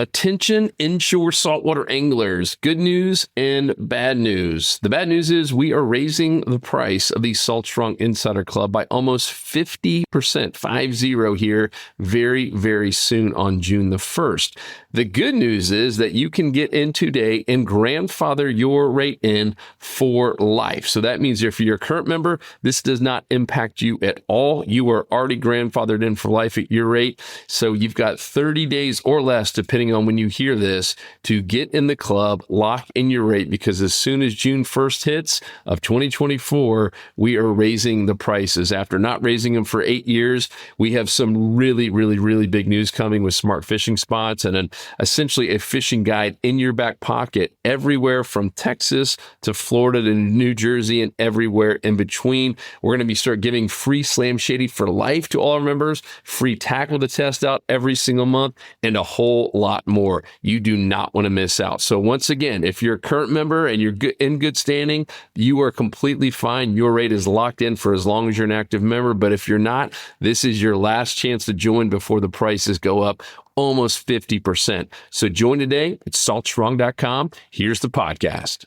Attention inshore saltwater anglers, good news and bad news. The bad news is we are raising the price of the Salt Strong Insider Club by almost 50%, 50 here, very, very soon on June the 1st. The good news is that you can get in today and grandfather your rate in for life. So that means if you're a current member, this does not impact you at all. You are already grandfathered in for life at your rate. So you've got 30 days or less, depending on when you hear this, to get in the club, lock in your rate, because as soon as June 1st hits of 2024, we are raising the prices. After not raising them for 8 years, we have some really, really, really big news coming with smart fishing spots and essentially a fishing guide in your back pocket everywhere from Texas to Florida to New Jersey and everywhere in between. We're going to start giving free Slam Shady for life to all our members, free tackle to test out every single month, and a whole lot more. You do not want to miss out. So once again, if you're a current member and you're in good standing, you are completely fine. Your rate is locked in for as long as you're an active member. But if you're not, this is your last chance to join before the prices go up almost 50%. So join today at saltstrong.com. Here's the podcast.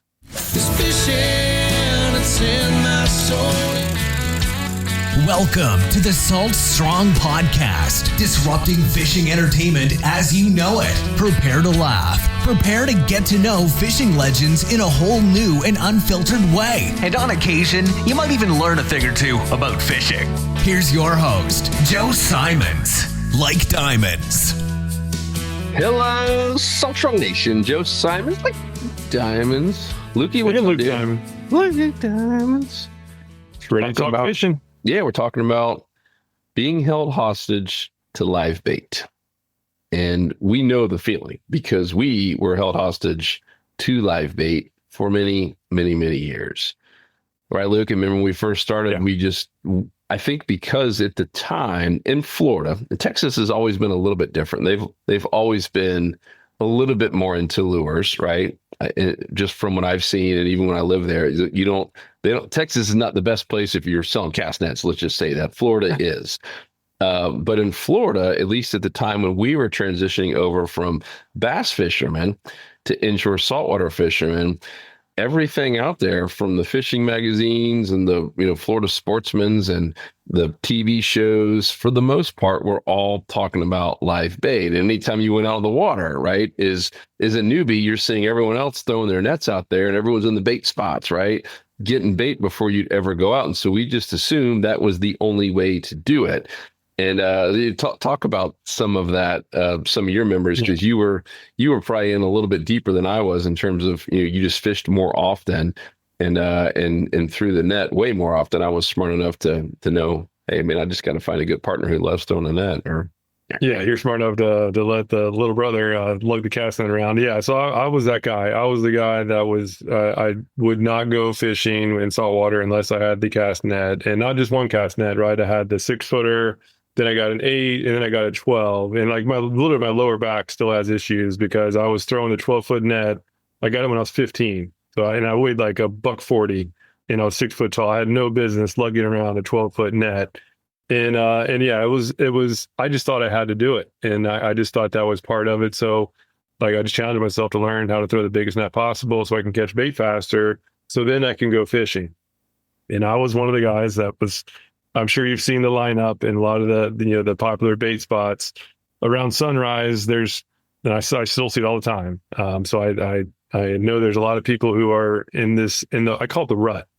Welcome to the Salt Strong Podcast, disrupting fishing entertainment as you know it. Prepare to laugh. Prepare to get to know fishing legends in a whole new and unfiltered way. And on occasion, you might even learn a thing or two about fishing. Here's your host, Joe Simons. Like diamonds. Hello, Salt Strong Nation. Joe Simons, like diamonds. Lukey, what you doing? Like diamonds. Ready to talk about fishing? Yeah, we're talking about being held hostage to live bait. And we know the feeling because we were held hostage to live bait for many, many, many years. Right, Luke? Remember when we first started, I think because at the time in Florida, Texas has always been a little bit different. They've always been a little bit more into lures, right? Just from what I've seen, and even when I live there, Texas is not the best place if you're selling cast nets. Let's just say that Florida is. But in Florida, at least at the time when we were transitioning over from bass fishermen to inshore saltwater fishermen, everything out there from the fishing magazines and the Florida Sportsman's and the TV shows, for the most part, were all talking about live bait. And anytime you went out on the water, right, is a newbie, you're seeing everyone else throwing their nets out there and everyone's in the bait spots, right, getting bait before you'd ever go out. And so we just assumed that was the only way to do it. And talk about some of that, some of your members, because you were probably in a little bit deeper than I was in terms of you just fished more often and threw the net way more often. I was smart enough to know, hey, I just got to find a good partner who loves throwing the net. You're smart enough to let the little brother lug the cast net around. Yeah, so I was that guy. I was the guy that was I would not go fishing in saltwater unless I had the cast net, and not just one cast net, right? I had the 6-footer. Then I got an 8, and then I got a 12. And like my lower back still has issues because I was throwing the 12-foot net. I got it when I was 15. So I weighed like $140, 6 foot tall. I had no business lugging around a 12-foot net. And yeah, it was, I just thought I had to do it. And I just thought that was part of it. So like, I just challenged myself to learn how to throw the biggest net possible so I can catch bait faster. So then I can go fishing. And I was one of the guys that was, I'm sure you've seen the lineup in a lot of the popular bait spots around sunrise. And I still see it all the time. So I know there's a lot of people who are I call it the rut,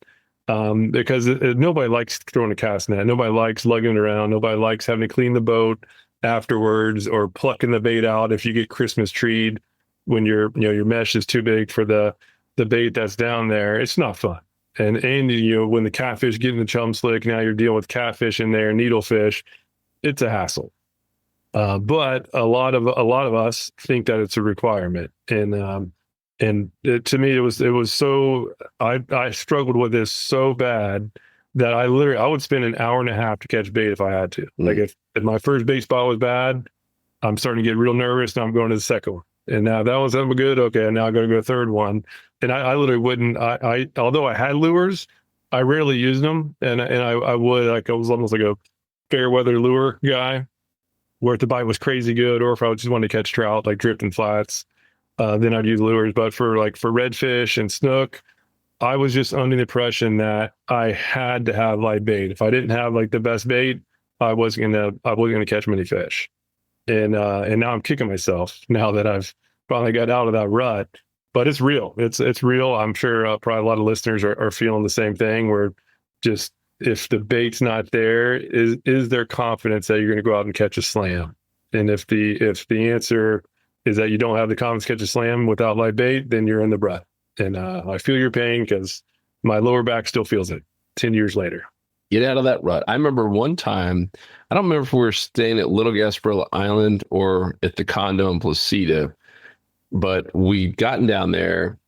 because nobody likes throwing a cast net. Nobody likes lugging it around. Nobody likes having to clean the boat afterwards or plucking the bait out if you get Christmas treed when your mesh is too big for the bait that's down there. It's not fun. And when the catfish get in the chum slick, now you're dealing with catfish in there, needlefish. It's a hassle. But a lot of us think that it's a requirement. And to me, it was so, I struggled with this so bad that I would spend an hour and a half to catch bait if I had to. Like if my first bait spot was bad, I'm starting to get real nervous. Now I'm going to the second one. And now that one's good. Okay. Now I'm going to go to the third one. And I literally wouldn't, although I had lures, I rarely used them. And I would, like, I was almost like a fair weather lure guy. where if the bite was crazy good, or if I just wanted to catch trout, like drifting flats, then I'd use lures. But for redfish and snook, I was just under the impression that I had to have live bait. If I didn't have like the best bait, I wasn't gonna catch many fish. And now I'm kicking myself now that I've finally got out of that rut. But it's real. It's real. I'm sure probably a lot of listeners are feeling the same thing. Where just if the bait's not there, is there confidence that you're going to go out and catch a slam? And if the answer is that you don't have the confidence to catch a slam without live bait, then you're in the rut. And I feel your pain because my lower back still feels it 10 years later. Get out of that rut. I remember one time, I don't remember if we were staying at Little Gasparilla Island or at the condo in Placida, but we gotten down there,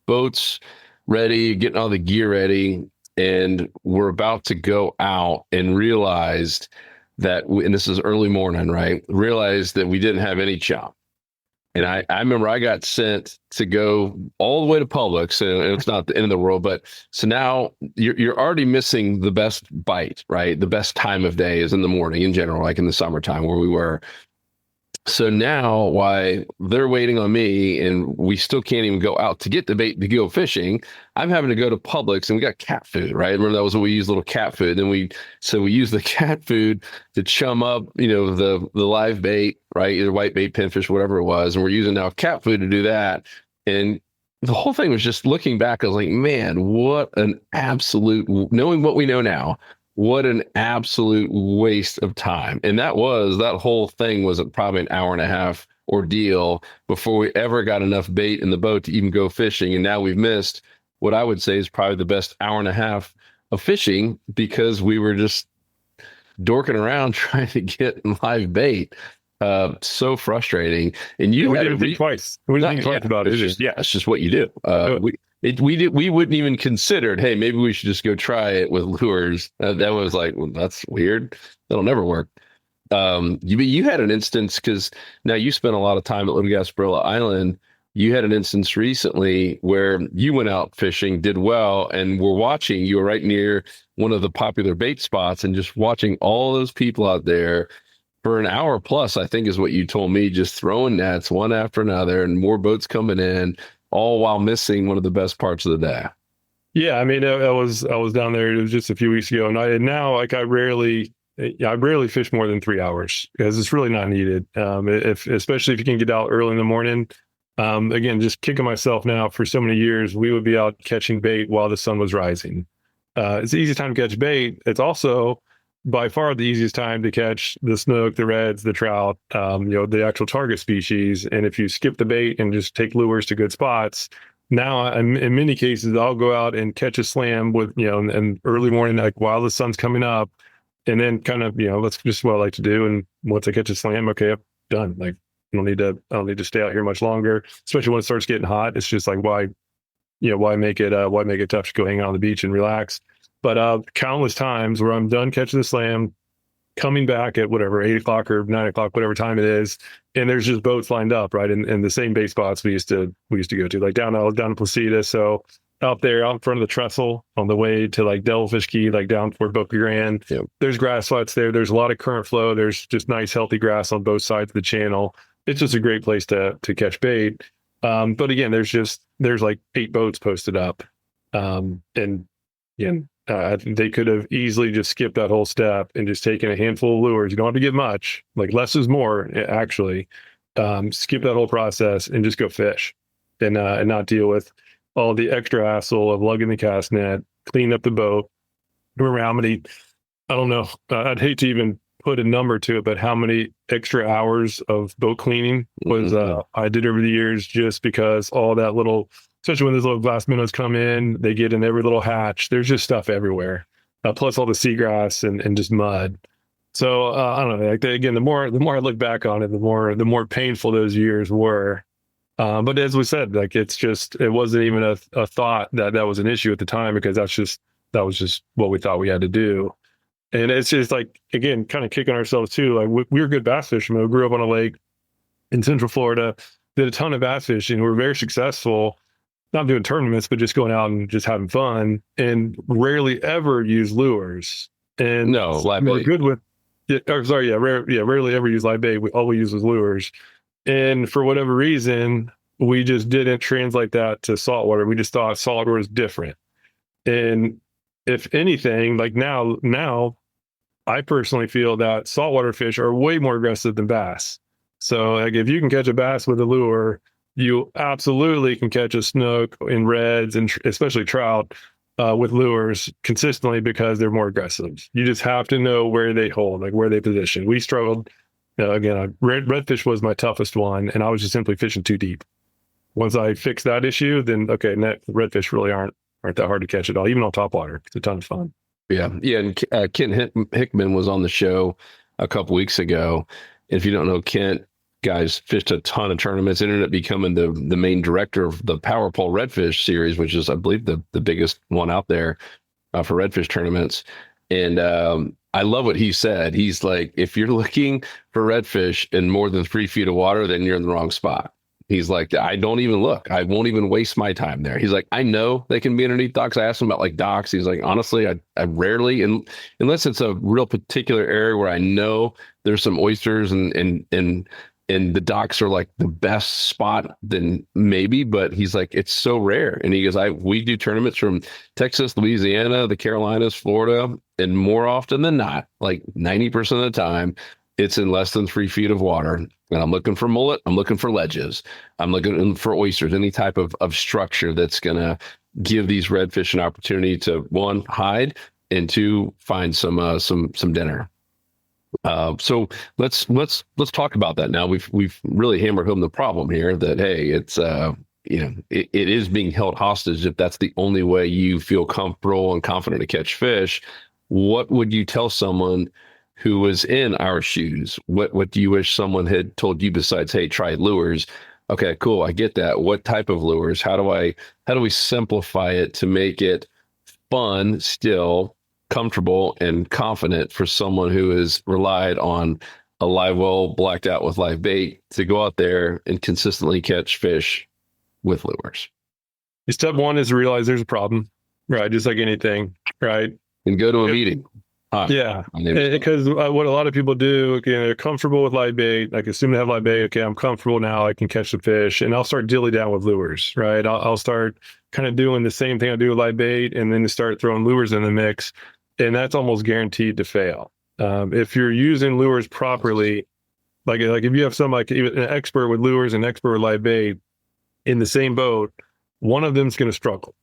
boats ready, getting all the gear ready, and we're about to go out and realized that, and this is early morning, right? Realized that we didn't have any chop. And I remember I got sent to go all the way to Publix, and it's not the end of the world, but so now you're already missing the best bite, right? The best time of day is in the morning in general, like in the summertime where we were. So now why they're waiting on me and we still can't even go out to get the bait to go fishing, I'm having to go to Publix and we got cat food, right? Remember that was what we used, little cat food. Then we use the cat food to chum up, the live bait, right? Either white bait, pinfish, whatever it was. And we're using now cat food to do that. And the whole thing was just looking back, I was like, man, what an absolute, knowing what we know now, what an absolute waste of time. And that whole thing was probably an hour and a half ordeal before we ever got enough bait in the boat to even go fishing. And now we've missed what I would say is probably the best hour and a half of fishing because we were just dorking around trying to get live bait. So frustrating. And you had to think twice. We didn't think twice about it. It's just what you do. We wouldn't even considered, hey, maybe we should just go try it with lures. That was like, well, that's weird. That'll never work. You had an instance because now you spent a lot of time at Little Gasparilla Island. You had an instance recently where you went out fishing, did well, and we're watching. You were right near one of the popular bait spots and just watching all those people out there for an hour plus, I think is what you told me, just throwing nets one after another and more boats coming in, all while missing one of the best parts of the day. Yeah, I mean, I was down there. It was just a few weeks ago, and I rarely fish more than 3 hours because it's really not needed. Especially if you can get out early in the morning. Again, just kicking myself now. For so many years, we would be out catching bait while the sun was rising. It's the easiest time to catch bait. It's also by far the easiest time to catch the snook, the reds, the trout, the actual target species. And if you skip the bait and just take lures to good spots, now in many cases, I'll go out and catch a slam with, in early morning, like while the sun's coming up, and then kind of, that's just what I like to do. And once I catch a slam, okay, I'm done. Like I don't need to stay out here much longer, especially when it starts getting hot. It's just like, why make it tough to go hang out on the beach and relax? But countless times where I'm done catching the slam, coming back at whatever, 8 o'clock or 9 o'clock, whatever time it is, and there's just boats lined up, right? In the same bait spots we used to go to, like down in Placida. So out there, out in front of the trestle on the way to like Devilfish Key, like down toward Boca Grande, There's grass flats there. There's a lot of current flow. There's just nice, healthy grass on both sides of the channel. It's just a great place to catch bait. But again, there's like 8 boats posted up. They could have easily just skipped that whole step and just taken a handful of lures. You don't have to get much, like less is more, actually. Skip that whole process and just go fish and not deal with all the extra hassle of lugging the cast net, clean up the boat. Remember how many, I don't know, I'd hate to even put a number to it, but how many extra hours of boat cleaning was I did over the years just because all that little, especially when those little glass minnows come in, they get in every little hatch. There's just stuff everywhere, plus all the seagrass and just mud. So I don't know. Like again, the more I look back on it, the more painful those years were. But as we said, like it wasn't even a thought that was an issue at the time because that was just what we thought we had to do. And it's just like, again, kind of kicking ourselves too. Like we were good bass fishermen. We grew up on a lake in Central Florida, did a ton of bass fishing. We were very successful. Not doing tournaments, but just going out and just having fun, and rarely ever use lures. And no, we're good with, Rarely ever use live bait. All we use was lures. And for whatever reason, we just didn't translate that to saltwater. We just thought saltwater was different. And if anything, like now I personally feel that saltwater fish are way more aggressive than bass. So like if you can catch a bass with a lure, you absolutely can catch a snook in reds and especially trout with lures consistently because they're more aggressive. You just have to know where they hold, like where they position. We struggled. Again, redfish was my toughest one, and I was just simply fishing too deep. Once I fixed that issue, then okay, redfish really aren't that hard to catch at all, even on topwater. It's a ton of fun. Yeah. And Kent Hickman was on the show a couple weeks ago. If you don't know Kent, guys fished a ton of tournaments, ended up becoming the main director of the Power Pole Redfish series, which is, I believe, the biggest one out there for redfish tournaments. And I love what he said. He's like, if you're looking for redfish in more than 3 feet of water, then you're in the wrong spot. He's like, I don't even look. I won't even waste my time there. He's like, I know they can be underneath docks. I asked him about like docks. He's like, honestly, I rarely, unless it's a real particular area where I know there's some oysters and the docks are like the best spot, then maybe, but he's like, it's so rare. And he goes, we do tournaments from Texas, Louisiana, the Carolinas, Florida, and more often than not, like 90% of the time, it's in less than 3 feet of water. And I'm looking for mullet. I'm looking for ledges. I'm looking for oysters, any type of structure that's going to give these redfish an opportunity to, one, hide, and two, find some dinner. So let's talk about that now. We've really hammered home the problem here that, hey, it's it is being held hostage if that's the only way you feel comfortable and confident to catch fish. What would you tell someone who was in our shoes? What do you wish someone had told you besides, hey, try lures? Okay, cool, I get that. What type of lures? How do we simplify it to make it fun, still comfortable and confident for someone who has relied on a live well blacked out with live bait to go out there and consistently catch fish with lures? Step one is to realize there's a problem, right? Just like anything, right? And go to a meeting. Yeah, because what a lot of people do, they're comfortable with live bait. Like, assume they have live bait. Okay, I'm comfortable now. I can catch the fish, and I'll start dilly down with lures, right? I'll start kind of doing the same thing I do with live bait, and then start throwing lures in the mix, and that's almost guaranteed to fail. If you're using lures properly, like if you have some like even an expert with lures and an expert with live bait in the same boat, one of them's going to struggle.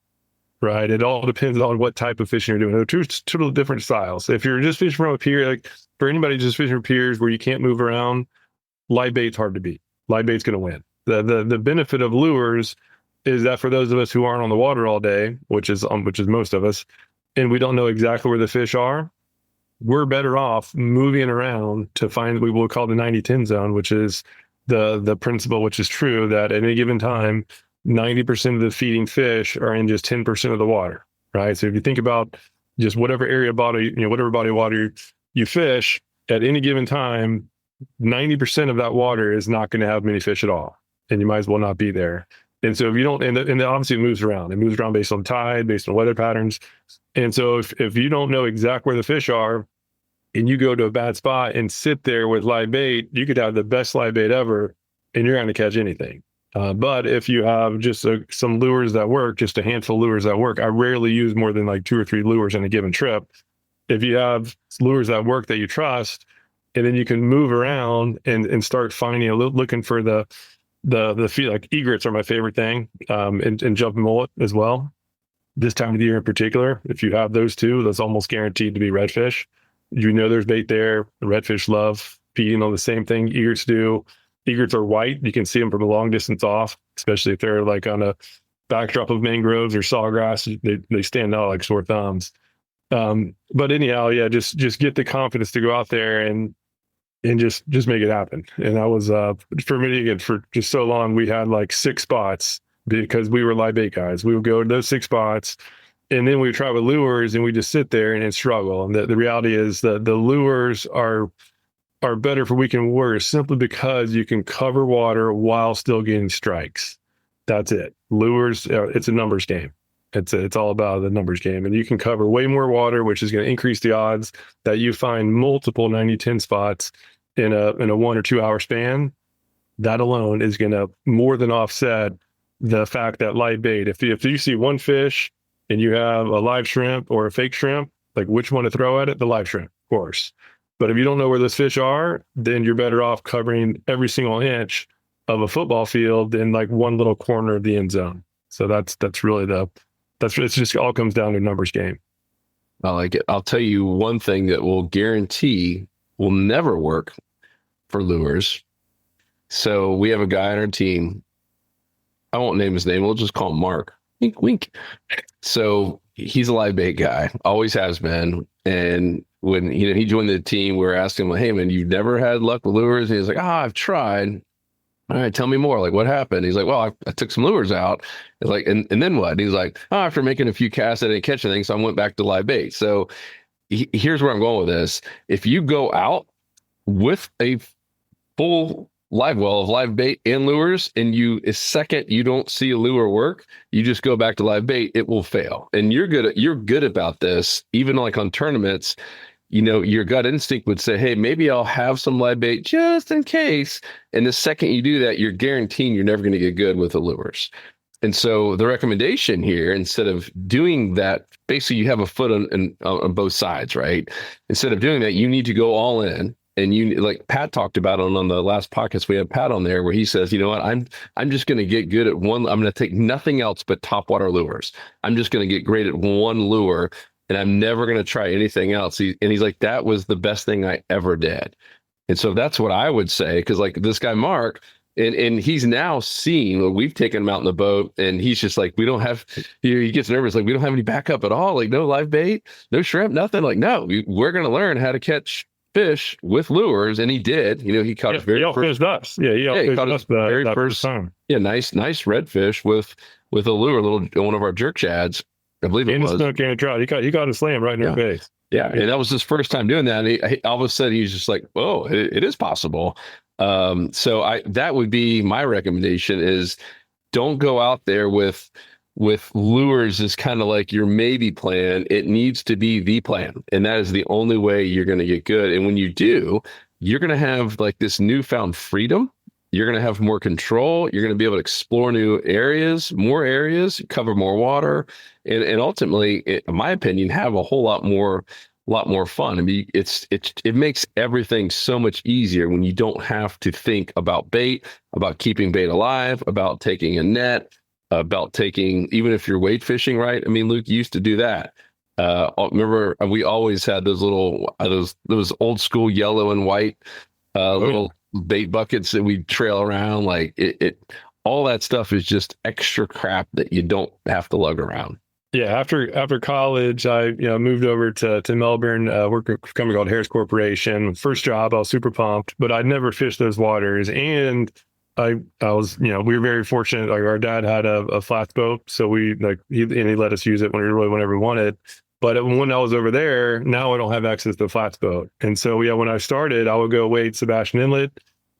Right. It all depends on what type of fishing you're doing. They're two totally different styles. If you're just fishing from a pier, like for anybody just fishing from piers where you can't move around, live bait's hard to beat. Live bait's going to win. The benefit of lures is that for those of us who aren't on the water all day, which is most of us, and we don't know exactly where the fish are, we're better off moving around to find what we will call the 90-10 zone, which is the principle, which is true, that at any given time, 90% of the feeding fish are in just 10% of the water, right? So if you think about just whatever body of water you fish at any given time, 90% of that water is not going to have many fish at all. And you might as well not be there. And so if you don't, and obviously it moves around based on tide, based on weather patterns. And so if you don't know exactly where the fish are and you go to a bad spot and sit there with live bait, you could have the best live bait ever and you're going to catch anything. But if you have just some lures that work, just a handful of lures that work, I rarely use more than like 2 or 3 lures in a given trip. If you have lures that work that you trust, and then you can move around and start finding, looking for the feed, like egrets are my favorite thing, and jumping mullet as well. This time of the year in particular, if you have those two, that's almost guaranteed to be redfish. You know there's bait there. The redfish love feeding on the same thing egrets do. Egrets are white. You can see them from a long distance off, especially if they're like on a backdrop of mangroves or sawgrass. They stand out like sore thumbs. But anyhow, yeah, just get the confidence to go out there and just make it happen. And that was for me again, for just so long, we had like 6 spots because we were live bait guys. We would go to those 6 spots, and then we would try with lures, and we just sit there and struggle. And the reality is that the lures are better for weekend warriors simply because you can cover water while still getting strikes. That's it. Lures, it's a numbers game. It's all about the numbers game, and you can cover way more water, which is going to increase the odds that you find multiple 90-10 spots in a 1 or 2 hour span. That alone is going to more than offset the fact that live bait. If you see one fish and you have a live shrimp or a fake shrimp, like which one to throw at it? The live shrimp, of course. But if you don't know where those fish are, then you're better off covering every single inch of a football field than like one little corner of the end zone. So it's just all comes down to numbers game. I like it. I'll tell you one thing that will guarantee will never work for lures. So we have a guy on our team. I won't name his name. We'll just call him Mark. Wink, wink. So he's a live bait guy, always has been. And when he joined the team, we were asking him, hey, man, you've never had luck with lures? And he's like, I've tried. All right, tell me more. Like, what happened? He's like, well, I took some lures out. It's like, and then what? And he's like, after making a few casts, I didn't catch anything, so I went back to live bait. So here's where I'm going with this. If you go out with a full live well of live bait and lures, and a second you don't see a lure work, you just go back to live bait, it will fail. And you're good about this, even like on tournaments. Your gut instinct would say, hey, maybe I'll have some live bait just in case. And the second you do that, you're guaranteeing you're never going to get good with the lures. And so the recommendation here, instead of doing that, basically you have a foot on both sides, right? Instead of doing that, you need to go all in. And you, like Pat talked about on the last podcast, we had Pat on there where he says, you know what, I'm just going to get good at one. I'm going to take nothing else but topwater lures. I'm just going to get great at one lure, and I'm never going to try anything else. And he's like, that was the best thing I ever did. And so that's what I would say, because like this guy Mark, and he's now seen, we've taken him out in the boat, and he's just like, we don't have, he gets nervous, like we don't have any backup at all, like no live bait, no shrimp, nothing. Like, no, we're going to learn how to catch fish with lures, and he did. He caught his very first us. He caught us the very first time. Yeah, nice redfish with a lure, one of our jerk shads, I believe it was. In a snook and a trout. He got a slam right in her face. Yeah, and that was his first time doing that. And he all of a sudden he's just like, "Whoa, it is possible." So that would be my recommendation: is don't go out there with lures as kind of like your maybe plan. It needs to be the plan, and that is the only way you're going to get good. And when you do, you're going to have like this newfound freedom. You're going to have more control. You're going to be able to explore new areas, more areas, cover more water, and ultimately, in my opinion, have a whole lot more fun. I mean, it makes everything so much easier when you don't have to think about bait, about keeping bait alive, about taking a net, about taking, even if you're weight fishing, right? I mean, Luke used to do that. Remember, we always had those little those old school yellow and white little bait buckets that we trail around. Like it all that stuff is just extra crap that you don't have to lug around. Yeah, after college, I moved over to Melbourne, worked with a company called Harris Corporation. First job, I was super pumped, but I'd never fished those waters. And I was, we were very fortunate. Like our dad had a flats boat, so he let us use it whenever we wanted. But when I was over there, now I don't have access to the flats boat. And so, when I started, I would go wade Sebastian Inlet.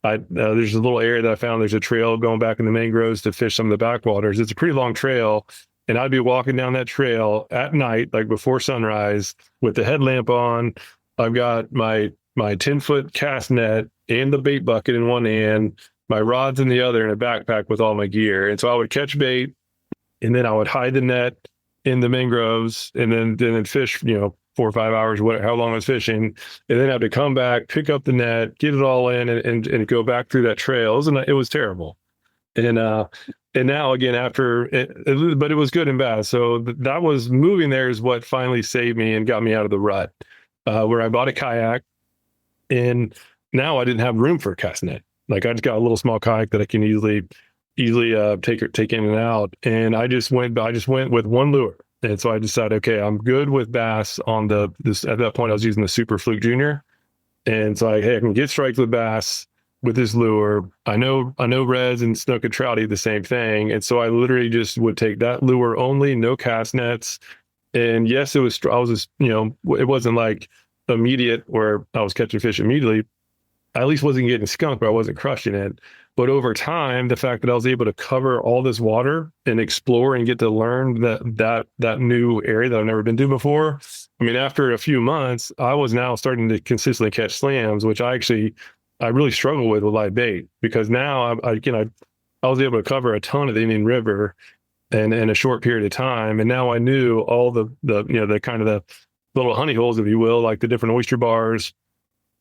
There's a little area that I found. There's a trail going back in the mangroves to fish some of the backwaters. It's a pretty long trail. And I'd be walking down that trail at night, like before sunrise, with the headlamp on. I've got my 10-foot cast net and the bait bucket in one hand, my rods in the other, and a backpack with all my gear. And so I would catch bait, and then I would hide the net in the mangroves, and then fish, 4 or 5 hours, how long I was fishing, and then I have to come back, pick up the net, get it all in, and go back through that trail. It was terrible. And now again, but it was good and bad. So that was moving there is what finally saved me and got me out of the rut, where I bought a kayak, and now I didn't have room for a cast net. Like I just got a little small kayak that I can easily take in and out. And I just went with one lure. And so I decided, okay, I'm good with bass on this. At that point, I was using the Super Fluke Junior. And so I can get strikes with bass with this lure. I know reds and snook and trouty the same thing. And so I literally just would take that lure only, no cast nets. And yes, it wasn't like immediate where I was catching fish immediately. at least wasn't getting skunked, but I wasn't crushing it. But over time, the fact that I was able to cover all this water and explore and get to learn that new area that I've never been to before. I mean, after a few months, I was now starting to consistently catch slams, which I really struggle with live bait, because now I was able to cover a ton of the Indian River in a short period of time. And now I knew all the kind of the little honey holes, if you will, like the different oyster bars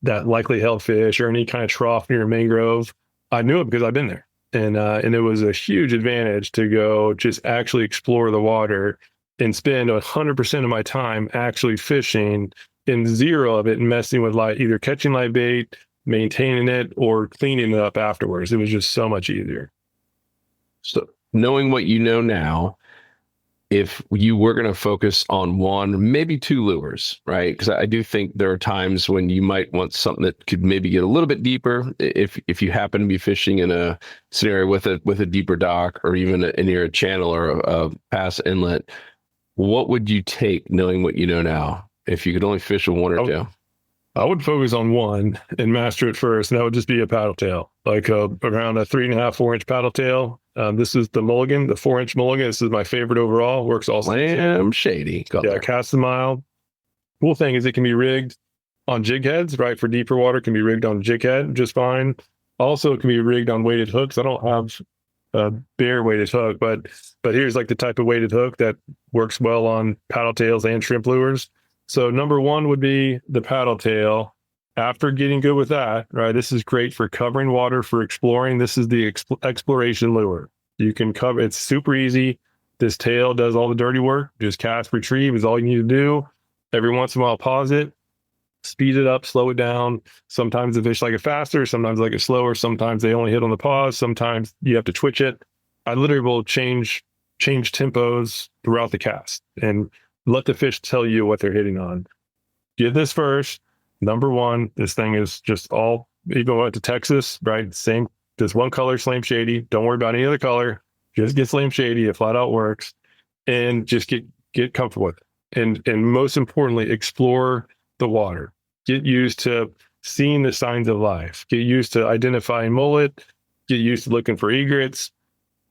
that likely held fish, or any kind of trough near a mangrove. I knew it because I've been there. And it was a huge advantage to go just actually explore the water and spend 100% of my time actually fishing, and 0 of it messing with either catching live bait, maintaining it, or cleaning it up afterwards. It was just so much easier. So knowing what you know now, if you were going to focus on 1, maybe 2 lures, right? Because I do think there are times when you might want something that could maybe get a little bit deeper. If you happen to be fishing in a scenario with a deeper dock, or even near a channel or a pass inlet, what would you take, knowing what you know now, if you could only fish with 1 or 2? I would focus on 1 and master it first, and that would just be a paddle tail, like around a 3.5, 4-inch paddle tail. This is the Mulligan, the 4-inch Mulligan. This is my favorite overall. Works all Slam Shady. Cast a mile. Cool thing is it can be rigged on jig heads, right? For deeper water, can be rigged on jig head just fine. Also, it can be rigged on weighted hooks. I don't have a bare weighted hook, but here's like the type of weighted hook that works well on paddle tails and shrimp lures. So number 1 would be the paddle tail. After getting good with that, right, this is great for covering water, for exploring. This is the exploration lure. You can cover, it's super easy. This tail does all the dirty work. Just cast, retrieve is all you need to do. Every once in a while, pause it, speed it up, slow it down. Sometimes the fish like it faster, sometimes like it slower. Sometimes they only hit on the pause. Sometimes you have to twitch it. I literally will change tempos throughout the cast and let the fish tell you what they're hitting on. Get this first. Number 1, this thing is just all, even went to Texas, right? Same, just 1 color, Slam Shady. Don't worry about any other color. Just get Slam Shady. It flat out works. And just get comfortable with it. And most importantly, explore the water. Get used to seeing the signs of life. Get used to identifying mullet. Get used to looking for egrets.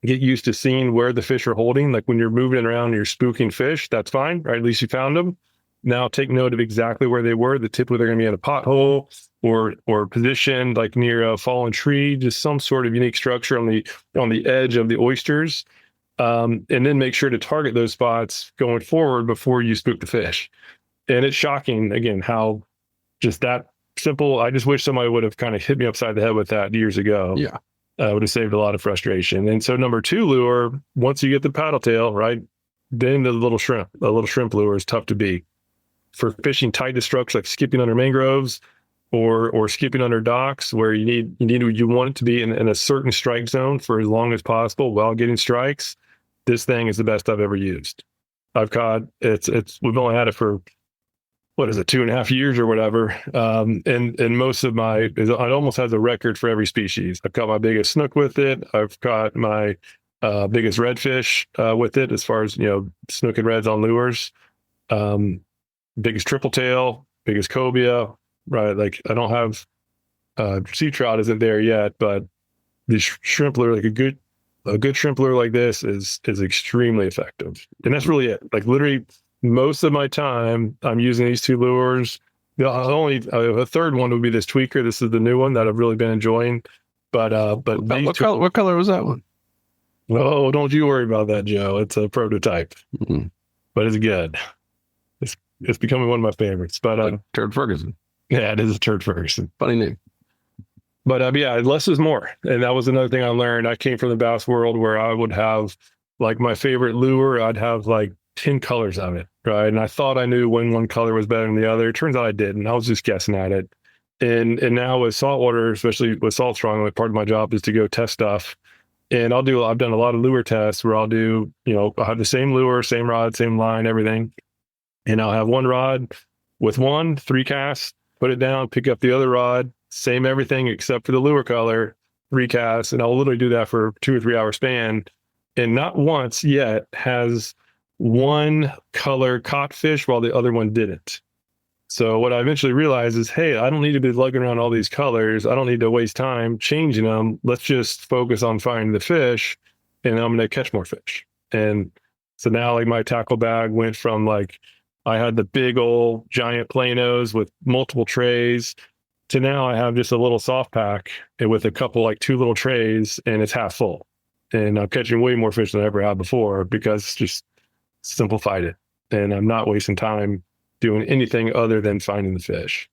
Get used to seeing where the fish are holding. Like when you're moving around and you're spooking fish, that's fine, right? At least you found them. Now take note of exactly where they were. Typically they're going to be in a pothole or positioned like near a fallen tree, just some sort of unique structure on the edge of the oysters. And then make sure to target those spots going forward before you spook the fish. And it's shocking, again, how just that simple. I just wish somebody would have kind of hit me upside the head with that years ago. Yeah. Would have saved a lot of frustration. And so number 2 lure, once you get the paddle tail, right, then the little shrimp lure is tough to beat. For fishing tight to structures like skipping under mangroves or skipping under docks, where you want it to be in a certain strike zone for as long as possible while getting strikes, this thing is the best I've ever used. I've caught we've only had it for 2.5 years or whatever. And most of it almost has a record for every species. I've caught my biggest snook with it. I've caught my biggest redfish with it, as far as, snook and reds on lures. Biggest triple tail, biggest cobia, right? Like I don't have sea trout isn't there yet, but the shrimp lure, like a good shrimp lure like this is extremely effective. And that's really it. Like literally most of my time I'm using these 2 lures. A third one would be this tweaker. This is the new one that I've really been enjoying. But what color was that one? Oh, don't you worry about that, Joe. It's a prototype, but it's good. It's becoming one of my favorites. But like Turd Ferguson. Yeah, it is a Turd Ferguson. Funny name. But yeah, less is more. And that was another thing I learned. I came from the bass world where I would have like my favorite lure. I'd have like 10 colors of it, right? And I thought I knew when one color was better than the other. It turns out I didn't. I was just guessing at it. And now with saltwater, especially with Salt Strong, like part of my job is to go test stuff. And I've done a lot of lure tests where I'll do, I'll have the same lure, same rod, same line, everything. And I'll have one rod with 3 casts, put it down, pick up the other rod, same everything except for the lure color, 3 casts. And I'll literally do that for 2 or 3 hour span. And not once yet has one color caught fish while the other one didn't. So what I eventually realized is, hey, I don't need to be lugging around all these colors. I don't need to waste time changing them. Let's just focus on finding the fish, and I'm going to catch more fish. And so now, like, my tackle bag went from, like, I had the big old giant planos with multiple trays to now I have just a little soft pack and with a couple, like, 2 little trays, and it's half full. And I'm catching way more fish than I ever had before because it's just simplified it. And I'm not wasting time doing anything other than finding the fish.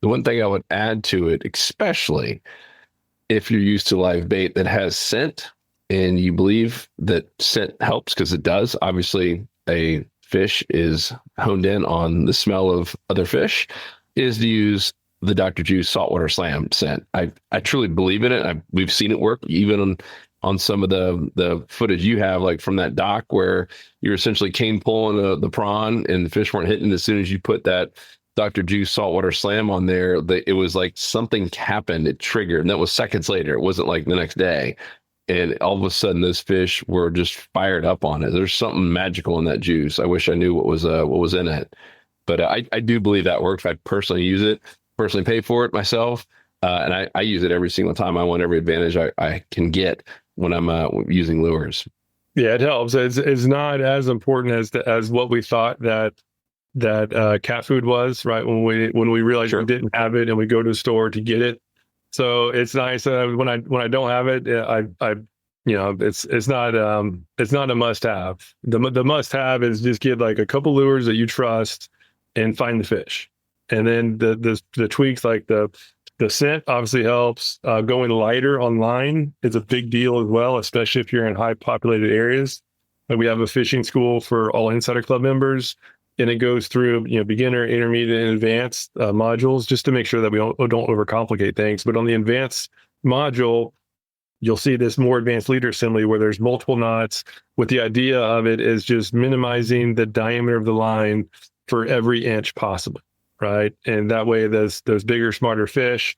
The one thing I would add to it, especially if you're used to live bait that has scent and you believe that scent helps, because it does. Obviously, a fish is honed in on the smell of other fish, is to use the Dr. Juice Saltwater Slam scent. I truly believe in it. We've seen it work even on some of the footage you have, like from that dock where you're essentially cane pulling the prawn and the fish weren't hitting. As soon as you put that Dr. Juice Saltwater Slam on there, it was like something happened. It triggered, and that was seconds later. It wasn't like the next day. And all of a sudden, those fish were just fired up on it. There's something magical in that juice. I wish I knew what was in it, but I do believe that works. I personally use it, personally pay for it myself, and I use it every single time. I want every advantage I can get when I'm using lures. Yeah, it helps. It's not as important as what we thought that cat food was, right? When we realized we didn't have it and we go to the store to get it. So it's nice when I don't have it, it's not a must have. The must have is just get like a couple lures that you trust and find the fish. And then the tweaks, like the scent obviously helps. Going lighter online is a big deal as well, especially if you're in high populated areas. Like, we have a fishing school for all Insider Club members, and it goes through, beginner, intermediate, and advanced modules, just to make sure that we don't overcomplicate things. But on the advanced module, you'll see this more advanced leader assembly where there's multiple knots, with the idea of it is just minimizing the diameter of the line for every inch possible, right? And that way, those bigger, smarter fish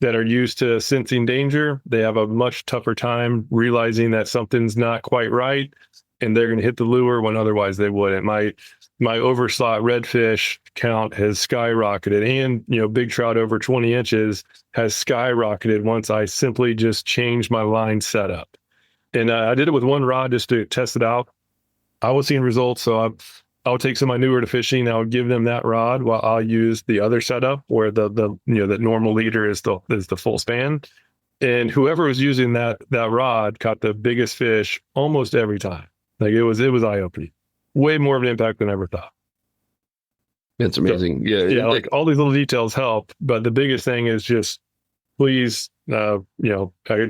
that are used to sensing danger, they have a much tougher time realizing that something's not quite right, and they're going to hit the lure when otherwise they wouldn't. My overslot redfish count has skyrocketed, and big trout over 20 inches has skyrocketed once I simply just changed my line setup. And I did it with one rod just to test it out. I was seeing results, so I would take some of my newer to fishing. I would give them that rod while I'll use the other setup where the normal leader is the full span. And whoever was using that rod caught the biggest fish almost every time. Like, it was eye-opening. Way more of an impact than I ever thought. It's amazing. So, yeah, like, all these little details help, but the biggest thing is just, please, I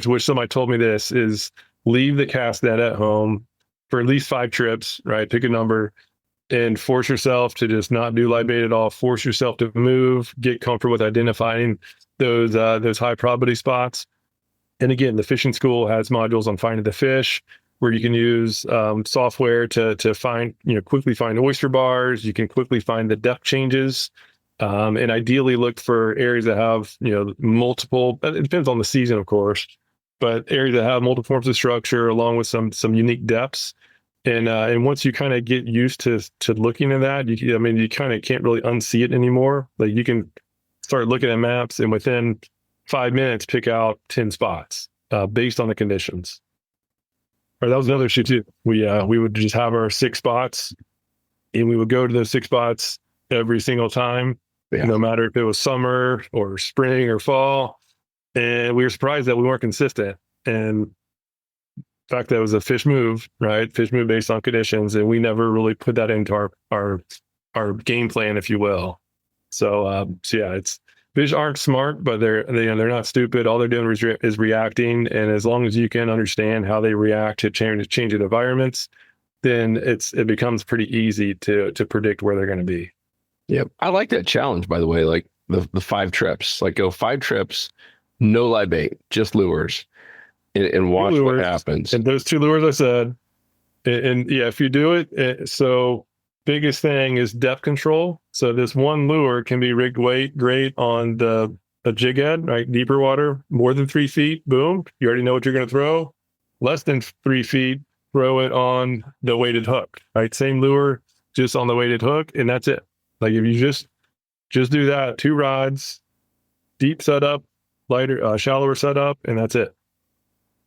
wish somebody told me this, is leave the cast net at home for at least 5 trips, right? Pick a number and force yourself to just not do live bait at all. Force yourself to move, get comfortable with identifying those high probability spots. And again, the fishing school has modules on finding the fish, where you can use software to find, quickly find oyster bars. You can quickly find the depth changes, and ideally look for areas that have, multiple. It depends on the season, of course, but areas that have multiple forms of structure along with some unique depths. And once you kind of get used to looking at that, you kind of can't really unsee it anymore. Like, you can start looking at maps and within 5 minutes pick out 10 spots based on the conditions. Or that was another issue too. We would just have our 6 spots, and we would go to those 6 spots every single time, no matter if it was summer or spring or fall. And we were surprised that we weren't consistent. And the fact that it was a fish move, right? Fish move based on conditions, and we never really put that into our game plan, if you will. So yeah, fish aren't smart, but they're not stupid. All they're doing is reacting, and as long as you can understand how they react to changing environments, then it becomes pretty easy to predict where they're going to be. Yep, I like that challenge, by the way. Like the 5 trips, like go 5 trips, no live bait, just lures, and watch what happens. And those 2 lures I said, and yeah, if you do it, so. Biggest thing is depth control. So this one lure can be rigged great on the jig head, right? Deeper water, more than 3 feet, boom. You already know what you're going to throw. Less than 3 feet, throw it on the weighted hook, right? Same lure, just on the weighted hook, and that's it. Like, if you just Just do that. 2 rods, deep setup, lighter, shallower setup, and that's it.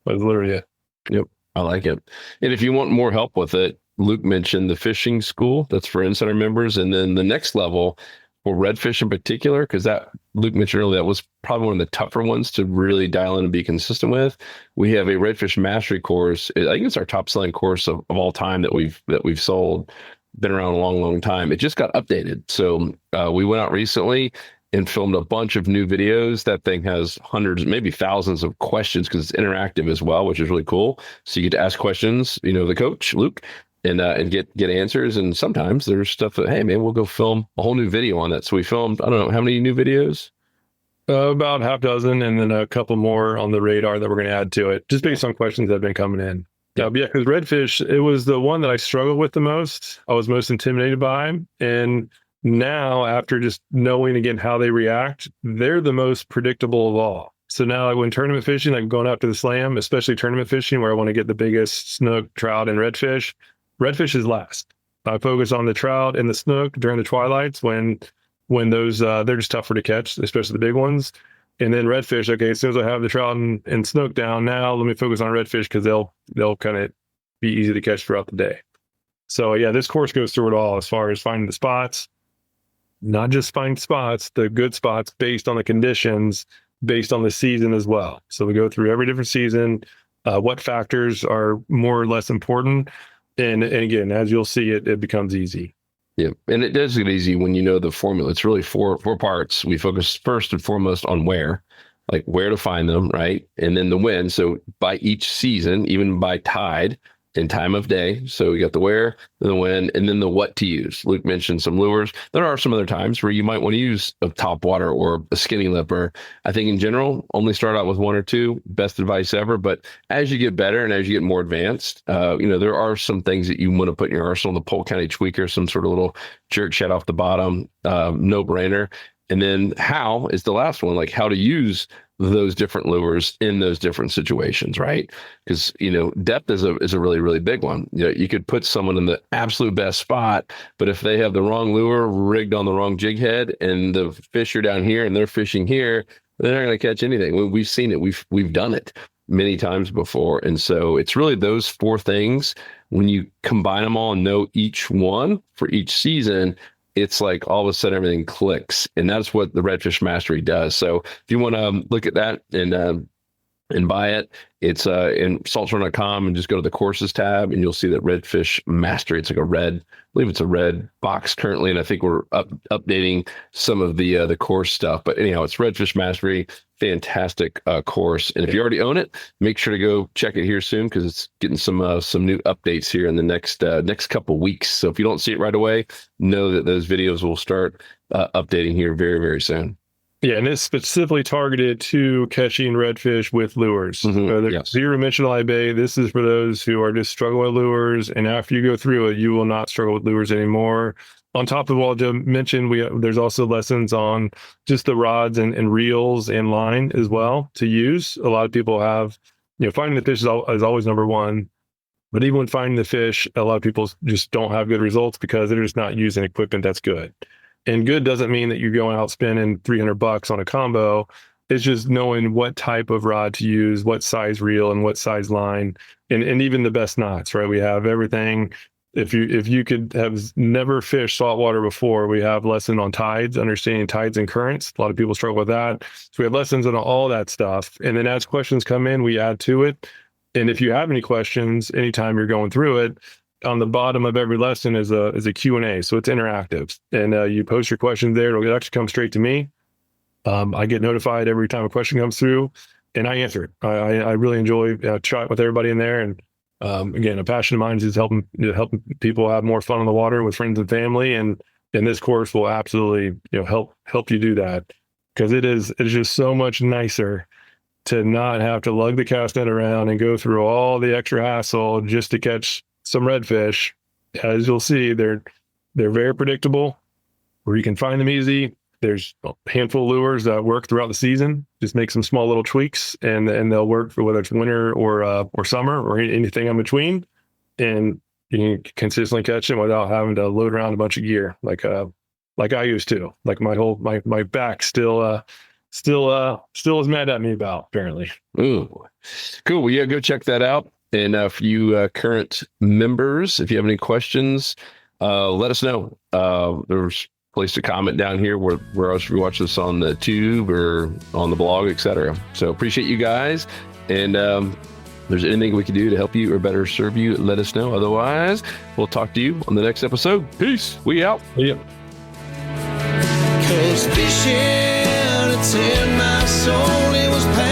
That's literally it. Yep. I like it. And if you want more help with it, Luke mentioned the fishing school. That's for insider members. And then the next level for redfish in particular, because that Luke mentioned earlier, that was probably one of the tougher ones to really dial in and be consistent with. We have a redfish mastery course. I think it's our top selling course of all time that we've sold. Been around a long time. It just got updated. So we went out recently and filmed a bunch of new videos. That thing has hundreds, maybe thousands of questions because it's interactive as well, which is really cool. So you get to ask questions, the coach, Luke, and get answers. And sometimes there's stuff that, hey, man, we'll go film a whole new video on that. So we filmed, I don't know, how many new videos? About half dozen, and then a couple more on the radar that we're going to add to it, just based on questions that have been coming in. Yeah, because redfish, it was the one that I struggled with the most. I was most intimidated by. And now, after just knowing again how they react, they're the most predictable of all. So now, like when tournament fishing, like going out to the slam, especially tournament fishing, where I want to get the biggest snook, trout, and redfish is last. I focus on the trout and the snook during the twilights when those they're just tougher to catch, especially the big ones. And then redfish, okay, as soon as I have the trout and snook down, now let me focus on redfish because they'll kind of be easy to catch throughout the day. So yeah, this course goes through it all as far as finding the spots, not just finding spots, the good spots based on the conditions, based on the season as well. So we go through every different season, what factors are more or less important. And again, as you'll see, it becomes easy. Yeah, and it does get easy when you know the formula. It's really four parts. We focus first and foremost on where to find them, right? And then the when. So by each season, even by tide and time of day. So we got the where, the when, and then the what to use. Luke mentioned some lures. There are some other times where you might want to use a top water or a skinny lipper. I think in general, only start out with 1 or 2. Best advice ever. But as you get better and as you get more advanced, there are some things that you want to put in your arsenal. The Polk County Tweaker, some sort of little jerk shed off the bottom, no brainer. And then how is the last one, like how to use those different lures in those different situations, right? Because, depth is a really, really big one. You could put someone in the absolute best spot, but if they have the wrong lure rigged on the wrong jig head and the fish are down here and they're fishing here, they're not going to catch anything. We've seen it. We've done it many times before. And so it's really those 4 things. When you combine them all and know each one for each season, it's like all of a sudden everything clicks, and that's what the Redfish Mastery does. So if you want to look at that and buy it, it's in saltstrong.com, and just go to the courses tab and you'll see that Redfish Mastery. It's like I believe it's a red box currently, and I think we're updating some of the course stuff. But anyhow, it's Redfish Mastery. Fantastic course. And if you already own it, make sure to go check it here soon, because it's getting some new updates here in the next couple weeks. So if you don't see it right away, know that those videos will start updating here very, very soon. Yeah, and it's specifically targeted to catching redfish with lures. Yes. Zero-dimensional IBA, this is for those who are just struggling with lures, and after you go through it, you will not struggle with lures anymore. On top of what Joe mentioned, there's also lessons on just the rods and reels and line as well to use. A lot of people have, finding the fish is always number one. But even when finding the fish, a lot of people just don't have good results because they're just not using equipment that's good. And good doesn't mean that you're going out spending $300 on a combo. It's just knowing what type of rod to use, what size reel and what size line, and even the best knots, right? We have everything. If you could have never fished saltwater before, we have lesson on tides, understanding tides and currents. A lot of people struggle with that. So we have lessons on all that stuff. And then as questions come in, we add to it. And if you have any questions, anytime you're going through it, on the bottom of every lesson is a Q&A. So it's interactive. And you post your questions there. It'll actually come straight to me. I get notified every time a question comes through, and I answer it. I really enjoy chatting with everybody in there. And again, a passion of mine is helping people have more fun on the water with friends and family. And this course will absolutely help you do that, because it's just so much nicer to not have to lug the cast net around and go through all the extra hassle just to catch some redfish. As you'll see, they're very predictable, where you can find them easy. There's a handful of lures that work throughout the season. Just make some small little tweaks, and they'll work for whether it's winter or summer or anything in between. And you can consistently catch them without having to load around a bunch of gear like like I used to. Like my back still is mad at me about, apparently. Ooh, cool. Well, yeah, go check that out. And for you current members, if you have any questions, let us know. There's a place to comment down here where else you watch this on the tube or on the blog, etc. So appreciate you guys. And if there's anything we can do to help you or better serve you, let us know. Otherwise, we'll talk to you on the next episode. Peace. We out. Yeah. 'Cause fishing, it's in my soul, it was pain.